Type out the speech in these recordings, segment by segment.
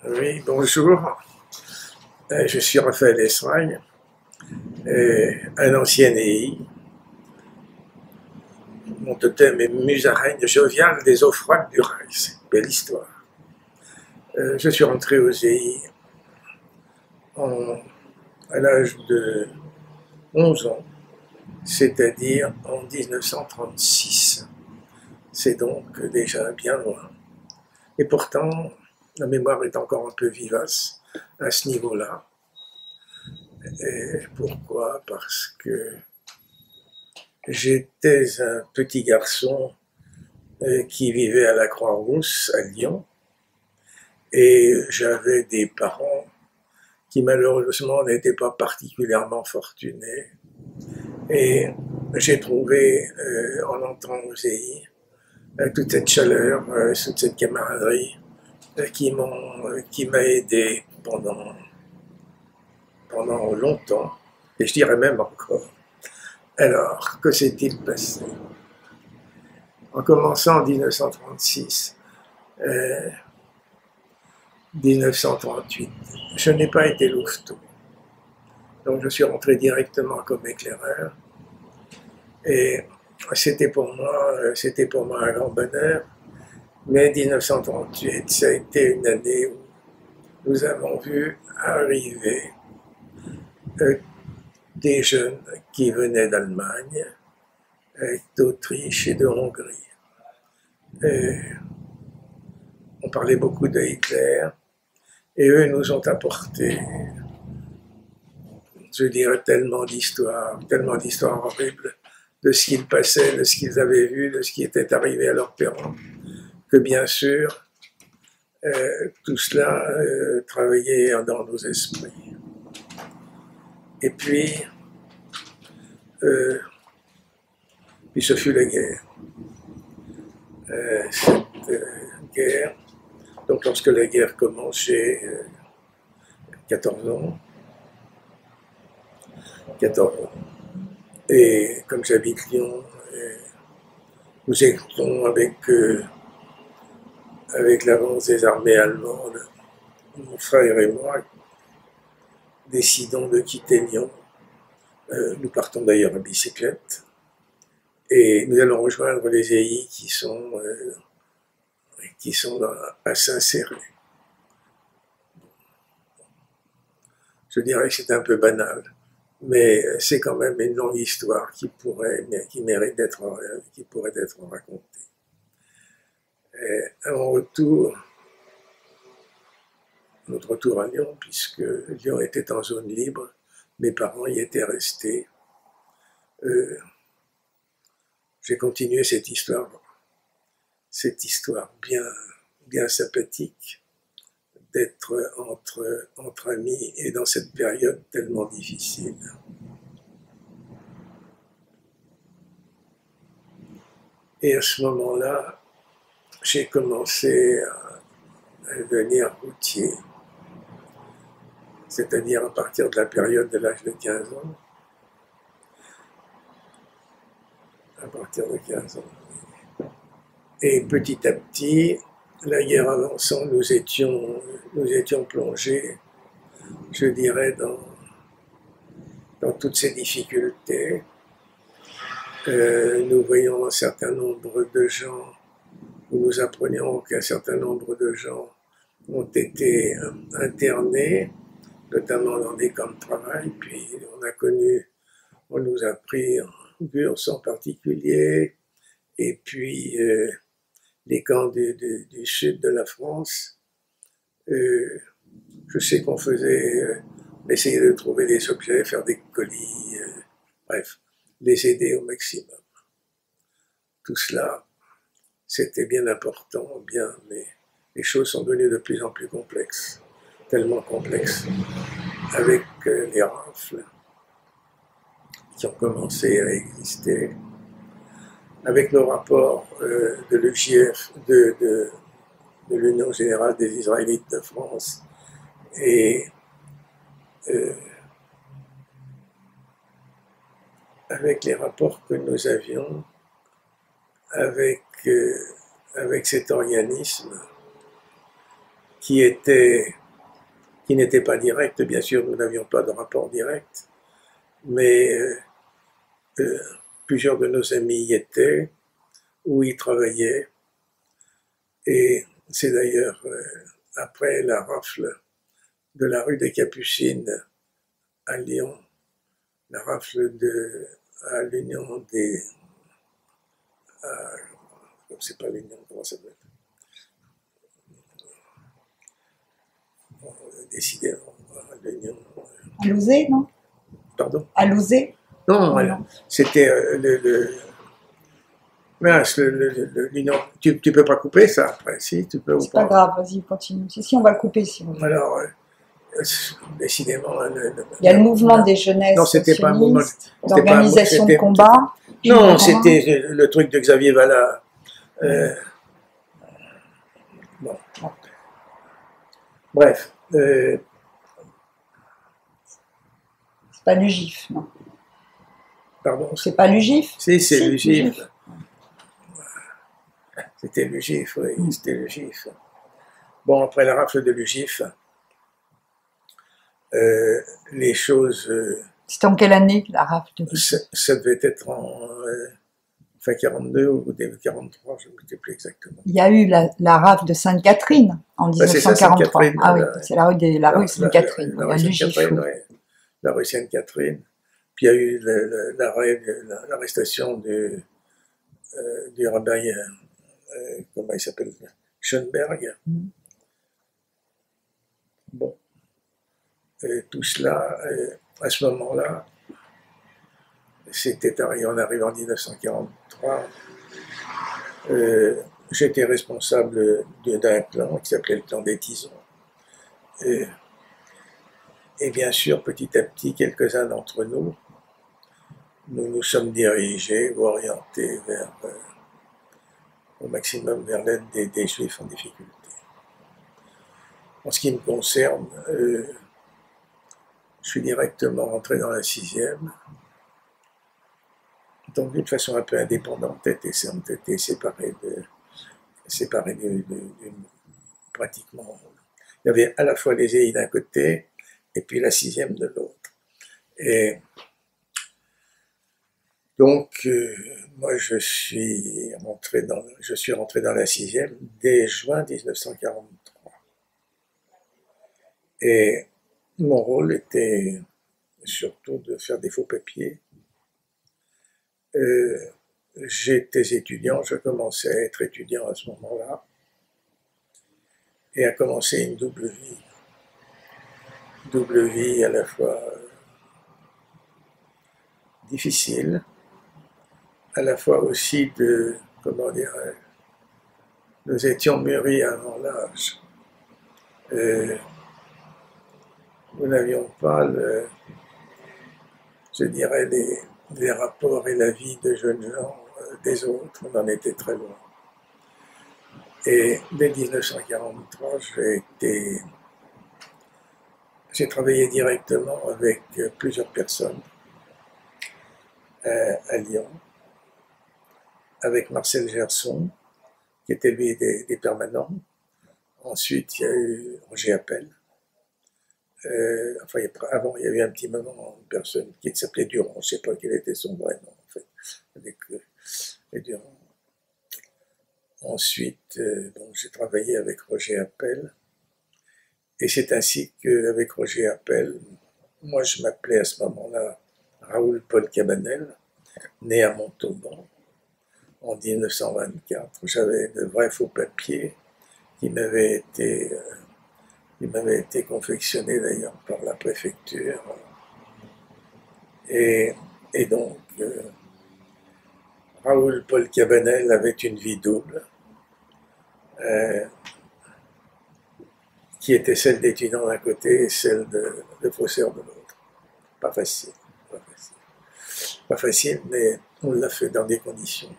Oui, bonjour. Je suis Raphaël Esragne, un ancien EI. Mon totem est musaraigne joviale des eaux froides du rail. Belle histoire. Je suis rentré aux EI à l'âge de 11 ans, c'est-à-dire en 1936. C'est donc déjà bien loin. Et pourtant, la mémoire est encore un peu vivace à ce niveau-là. Et pourquoi? Parce que j'étais un petit garçon qui vivait à la Croix-Rousse, à Lyon, et j'avais des parents qui malheureusement n'étaient pas particulièrement fortunés. Et j'ai trouvé, en entrant aux EI, toute cette chaleur, toute cette camaraderie qui m'a aidé pendant longtemps, et je dirais même encore. Alors, que s'est-il passé? En commençant en 1936, 1938, je n'ai pas été louveteau. Donc je suis rentré directement comme éclaireur. Et c'était pour moi un grand bonheur. Mais 1938, ça a été une année où nous avons vu arriver des jeunes qui venaient d'Allemagne, d'Autriche et de Hongrie. Et on parlait beaucoup de Hitler, et eux nous ont apporté, je dirais, tellement d'histoires horribles de ce qu'ils passaient, de ce qu'ils avaient vu, de ce qui était arrivé à leurs parents, que bien sûr, tout cela travaillait dans nos esprits. Et puis ce fut la guerre. Cette guerre, donc lorsque la guerre commence, j'ai 14 ans. 14 ans. Et comme j'habite Lyon, nous étions avec l'avance des armées allemandes, mon frère et moi décidons de quitter Lyon. Nous partons d'ailleurs à bicyclette et nous allons rejoindre les EI qui sont à Saint-Céré. Je dirais que c'est un peu banal, mais c'est quand même une longue histoire qui mérite d'être racontée. À notre retour à Lyon, puisque Lyon était en zone libre, mes parents y étaient restés. J'ai continué cette histoire bien sympathique d'être entre amis et dans cette période tellement difficile. Et à ce moment-là, j'ai commencé à devenir routier, c'est-à-dire à partir de la période de l'âge de 15 ans. À partir de 15 ans. Et petit à petit, la guerre avançant, nous étions plongés, je dirais, dans toutes ces difficultés. Nous voyons un certain nombre de gens, nous apprenions qu'un certain nombre de gens ont été internés, notamment dans des camps de travail, puis on nous a pris en Gurs en particulier, et puis les camps du sud de la France. Je sais qu'on essayait de trouver des objets, faire des colis, bref, les aider au maximum. Tout cela, c'était bien important, mais les choses sont devenues de plus en plus complexes, tellement complexes, avec les rafles qui ont commencé à exister, avec nos rapports de l'UJF, de l'Union Générale des Israélites de France, et avec les rapports que nous avions avec cet organisme qui n'était pas direct, bien sûr, nous n'avions pas de rapport direct, mais plusieurs de nos amis y étaient, ou y travaillaient, et c'est d'ailleurs après la rafle de la rue des Capucines à Lyon, la rafle à l'Union des... c'est pas l'Union, comment ça s'appelle? Décidément, l'Union... À Louzé, non? Pardon? À Louzé? Non, Non. c'était l'Union... Tu peux pas couper ça après, si, tu peux ou C'est pas grave, vas-y, continue. Si, on va le couper si vous voulez. Alors, décidément... Il y a le mouvement des jeunesses non, c'était pas un mouvement... l'organisation de combat. Non, c'était le truc de Xavier Vallat. Bon. Bref. C'est pas l'UGIF, non. Pardon? C'est pas l'UGIF? Si, c'est l'UGIF. C'était l'UGIF, oui, c'était l'UGIF. Bon, après la rafle de l'UGIF, les choses... C'était en quelle année, la rafle de l'UGIF? Ça devait être en fin 42 ou début 43, je ne sais plus exactement. Il y a eu la rafle de Sainte-Catherine en 1943. Ah oui, c'est la rue Sainte-Catherine. La rue Sainte-Catherine. Puis il y a eu l'arrestation du rabbin, comment il s'appelle, Schoenberg. Bon. Et tout cela, à ce moment-là, on arrive en 1943. J'étais responsable d'un clan qui s'appelait le clan des Tisons. Et bien sûr, petit à petit, quelques-uns d'entre nous nous sommes dirigés ou orientés au maximum vers l'aide des Juifs en difficulté. En ce qui me concerne, je suis directement rentré dans la 6e. Donc d'une façon un peu indépendante, on était séparés pratiquement. Il y avait à la fois les EI d'un côté et puis la 6e de l'autre. Et donc moi je suis rentré dans la 6e dès juin 1943. Et mon rôle était surtout de faire des faux papiers. J'étais étudiant, je commençais à être étudiant à ce moment-là, et à commencer une double vie. Double vie à la fois difficile, à la fois aussi comment dirais-je, nous étions mûris avant l'âge. Nous n'avions pas, je dirais, les rapports et la vie de jeunes gens des autres, on en était très loin. Et dès 1943, j'ai travaillé directement avec plusieurs personnes à Lyon, avec Marcel Gerson, qui était lui des permanents. Ensuite, il y a eu Roger Appel. Avant, il y a eu un petit moment une personne qui s'appelait Durand, je ne sais pas quel était son vrai nom, en fait, avec Durand. Ensuite, j'ai travaillé avec Roger Appel, et c'est ainsi qu'avec Roger Appel, moi je m'appelais à ce moment-là Raoul Paul Cabanel, né à Montauban en 1924. J'avais de vrais faux papiers qui m'avaient été confectionnés d'ailleurs par la préfecture. Et donc, Raoul Paul Cabanel avait une vie double, qui était celle d'étudiant d'un côté et celle de faussaire de l'autre. Pas facile, pas facile, mais on l'a fait dans des conditions,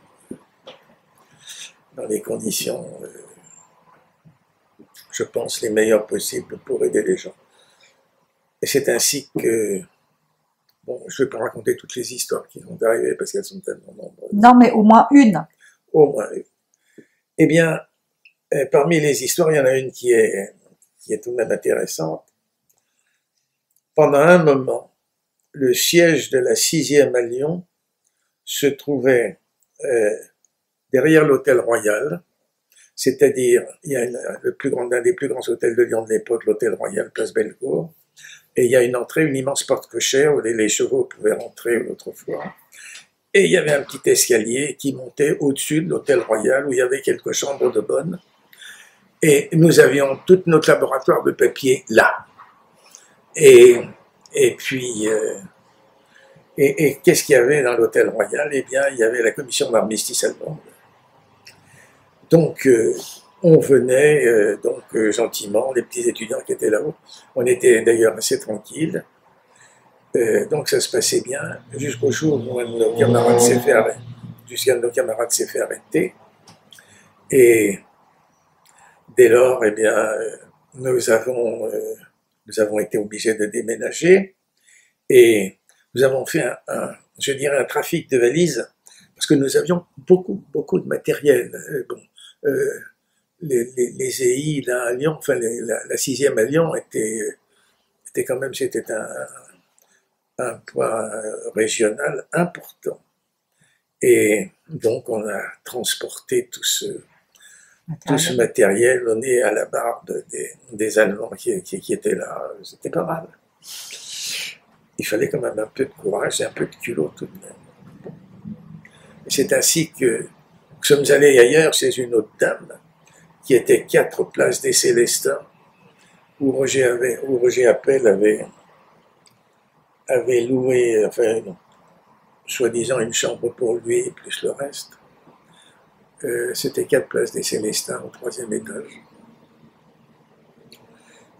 je pense, les meilleures possibles pour aider les gens. Et c'est ainsi que, bon, je ne vais pas raconter toutes les histoires qui sont arrivées parce qu'elles sont tellement nombreuses. Non, mais au moins une. Au moins une. Eh bien, parmi les histoires, il y en a une qui est qui est tout de même intéressante. Pendant un moment, le siège de la 6e à Lyon se trouvait derrière l'hôtel Royal, c'est-à-dire, il y a l'un des plus grands hôtels de Lyon de l'époque, l'hôtel Royal, place Bellecour, et il y a une entrée, une immense porte cochère où les chevaux pouvaient rentrer autrefois. Et il y avait un petit escalier qui montait au-dessus de l'hôtel Royal où il y avait quelques chambres de bonne. Et nous avions tout notre laboratoire de papier là. Et puis, qu'est-ce qu'il y avait dans l'hôtel Royal? Eh bien, il y avait la commission d'armistice allemande. Donc, on venait gentiment, les petits étudiants qui étaient là-haut. On était d'ailleurs assez tranquilles. Donc ça se passait bien jusqu'au jour où un de nos camarades s'est fait arrêter. Et dès lors, eh bien, nous avons été obligés de déménager et nous avons fait je dirais un trafic de valises parce que nous avions beaucoup de matériel. Les EI là à Lyon, enfin la 6e à Lyon était quand même, c'était un point régional important. Et donc, on a transporté tout ce matériel, on est à la barbe des Allemands qui étaient là. C'était pas mal. Il fallait quand même un peu de courage et un peu de culot tout de même. C'est ainsi que nous sommes allés ailleurs chez une autre dame qui était 4 places des Célestins, où Roger Appel avait loué, enfin, soi-disant une chambre pour lui, plus le reste. C'était 4 places des Célestins au 3e étage.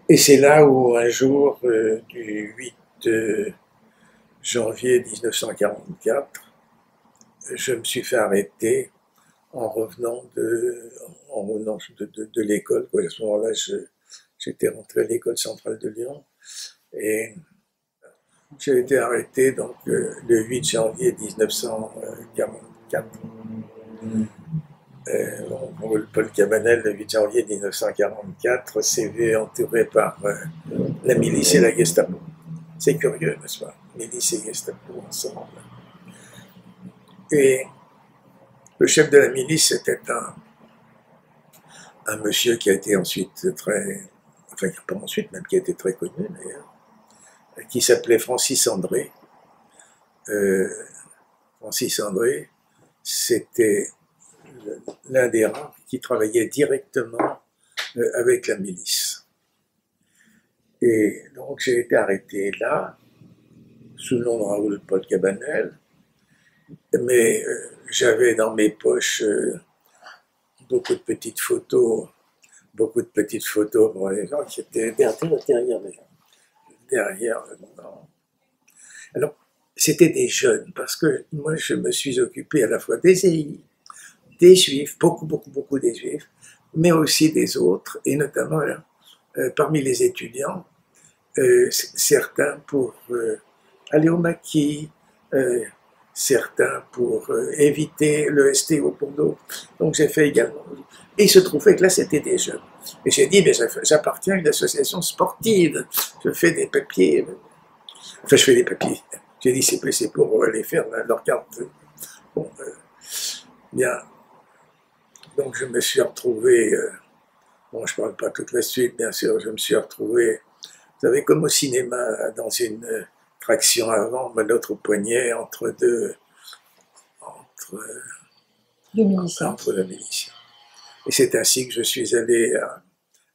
Et c'est là où, un jour du 8 janvier 1944, je me suis fait arrêter en revenant de l'école. À ce moment-là, j'étais rentré à l'école centrale de Lyon. Et j'ai été arrêté donc le 8 janvier 1944. Paul Cabanel, le 8 janvier 1944, s'est vu entouré par la milice et la Gestapo. C'est curieux, n'est-ce pas? Milice et Gestapo ensemble. Et le chef de la milice était un monsieur qui a été ensuite qui a été très connu d'ailleurs, qui s'appelait Francis André. Francis André, c'était l'un des rares qui travaillait directement avec la milice. Et donc j'ai été arrêté là, sous le nom de Raoul Paul Cabanel, mais j'avais dans mes poches beaucoup de petites photos pour les gens qui étaient derrière. Alors, c'était des jeunes, parce que moi, je me suis occupé à la fois des EI, des Juifs, beaucoup des Juifs, mais aussi des autres, et notamment parmi les étudiants, certains pour aller au maquis, certains pour éviter le STO pour d'autres. Donc j'ai fait également. Et il se trouvait que là, c'était des jeunes. Et j'ai dit, mais j'appartiens à une association sportive. Je fais des papiers. Enfin, je fais des papiers. J'ai dit, c'est pour aller faire leur carte. Bon, bien. Donc je me suis retrouvé, bon, je ne parle pas toute la suite, bien sûr, je me suis retrouvé, vous savez, comme au cinéma, dans une traction avant, notre poignet entre deux miliciens. Et c'est ainsi que je suis allé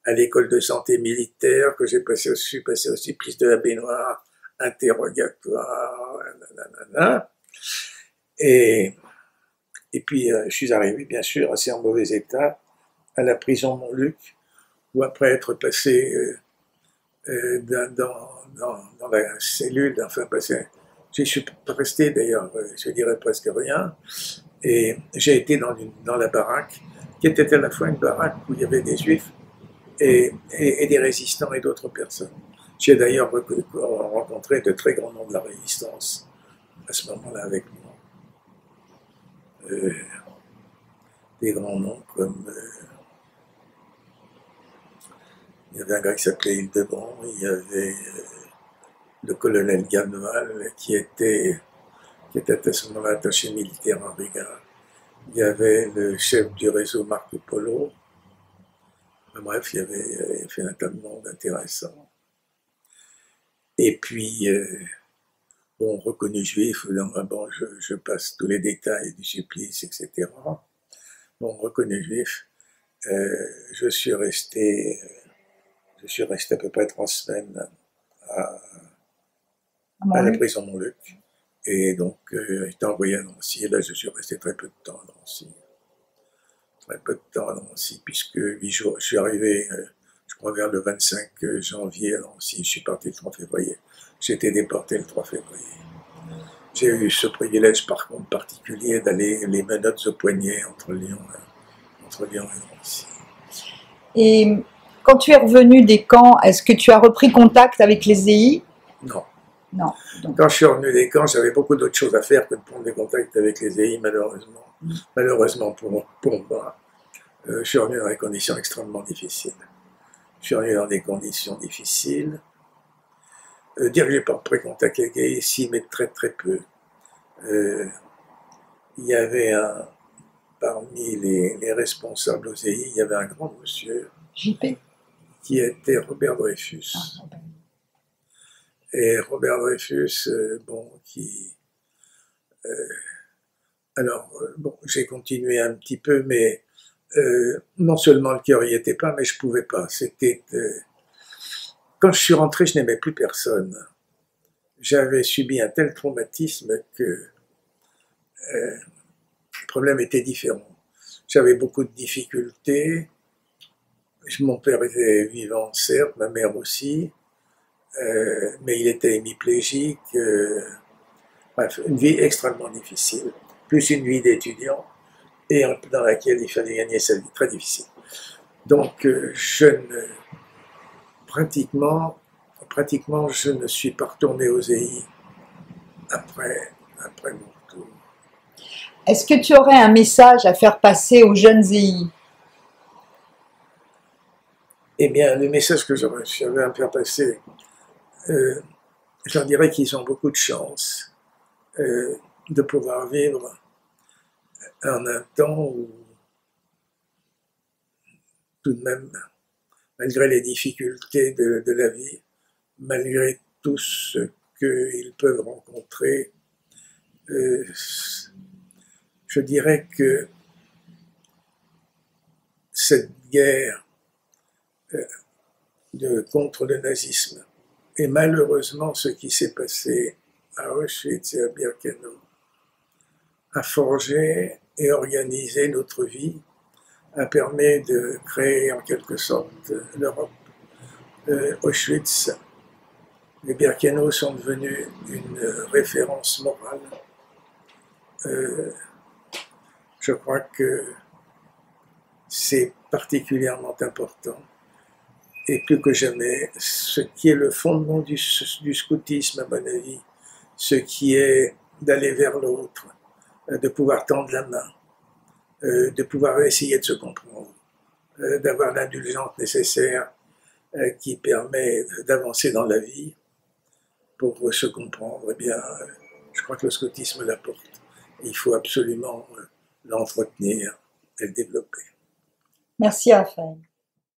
à l'école de santé militaire, que je suis passé au supplice de la baignoire, interrogatoire, nanana. Et puis je suis arrivé, bien sûr, assez en mauvais état, à la prison Montluc, où après être passé dans la cellule, enfin passé, je ne suis pas resté d'ailleurs, je dirais presque rien, et j'ai été dans la baraque, qui était à la fois une baraque où il y avait des juifs et des résistants et d'autres personnes. J'ai d'ailleurs rencontré de très grands noms de la résistance à ce moment-là avec moi. Des grands noms comme Il y avait un gars qui s'appelait Hildebrandt, il y avait le colonel Ganeval qui était à ce moment-là attaché militaire en Riga. Il y avait le chef du réseau Marco Polo. Bref, il y avait fait un tas de monde intéressant. Et puis, bon, reconnu juif, bon, je passe tous les détails du supplice, etc. Bon, reconnu juif, je suis resté à peu près 3 semaines à la prison Montluc. Et donc, j'étais envoyé à Nancy. Et là, je suis resté très peu de temps à Nancy. Très peu de temps à Nancy, puisque 8 jours, je suis arrivé, je crois, vers le 25 janvier à Nancy. Je suis parti le 3 février. J'ai été déporté le 3 février. J'ai eu ce privilège, par contre, particulier d'aller les menottes au poignet entre Lyon et Nancy. Et quand tu es revenu des camps, est-ce que tu as repris contact avec les EI? Non. Non. Donc. Quand je suis revenu des camps, j'avais beaucoup d'autres choses à faire que de prendre des contacts avec les EI, malheureusement. Malheureusement pour moi, je suis revenu dans des conditions extrêmement difficiles. Je suis revenu dans des conditions difficiles. Dire que j'ai pas pris contact avec les EI, si, mais très très peu. Il y avait parmi les responsables aux EI, il y avait un grand monsieur JP. Qui était Robert Dreyfus. Et Robert Dreyfus, bon, j'ai continué un petit peu, mais non seulement le cœur n'y était pas, mais je pouvais pas. Quand je suis rentré, je n'aimais plus personne. J'avais subi un tel traumatisme que le problème était différent. J'avais beaucoup de difficultés. Mon père était vivant, certes, ma mère aussi. Mais il était hémiplégique, bref, une vie extrêmement difficile, plus une vie d'étudiant, et dans laquelle il fallait gagner sa vie, très difficile. Donc, pratiquement, je ne suis pas retourné aux EI après mon retour. Est-ce que tu aurais un message à faire passer aux jeunes EI? Eh bien, le message que j'avais à faire passer, je leur dirais qu'ils ont beaucoup de chance de pouvoir vivre en un temps où, tout de même, malgré les difficultés de la vie, malgré tout ce qu'ils peuvent rencontrer, je dirais que cette guerre contre le nazisme, et malheureusement ce qui s'est passé à Auschwitz et à Birkenau, a forgé et organisé notre vie, a permis de créer en quelque sorte l'Europe. Auschwitz et Birkenau sont devenus une référence morale. Je crois que c'est particulièrement important. Et plus que jamais, ce qui est le fondement du scoutisme, à mon avis, ce qui est d'aller vers l'autre, de pouvoir tendre la main, de pouvoir essayer de se comprendre, d'avoir l'indulgence nécessaire qui permet d'avancer dans la vie pour se comprendre, eh bien, je crois que le scoutisme l'apporte. Il faut absolument l'entretenir et le développer. Merci Raphaël.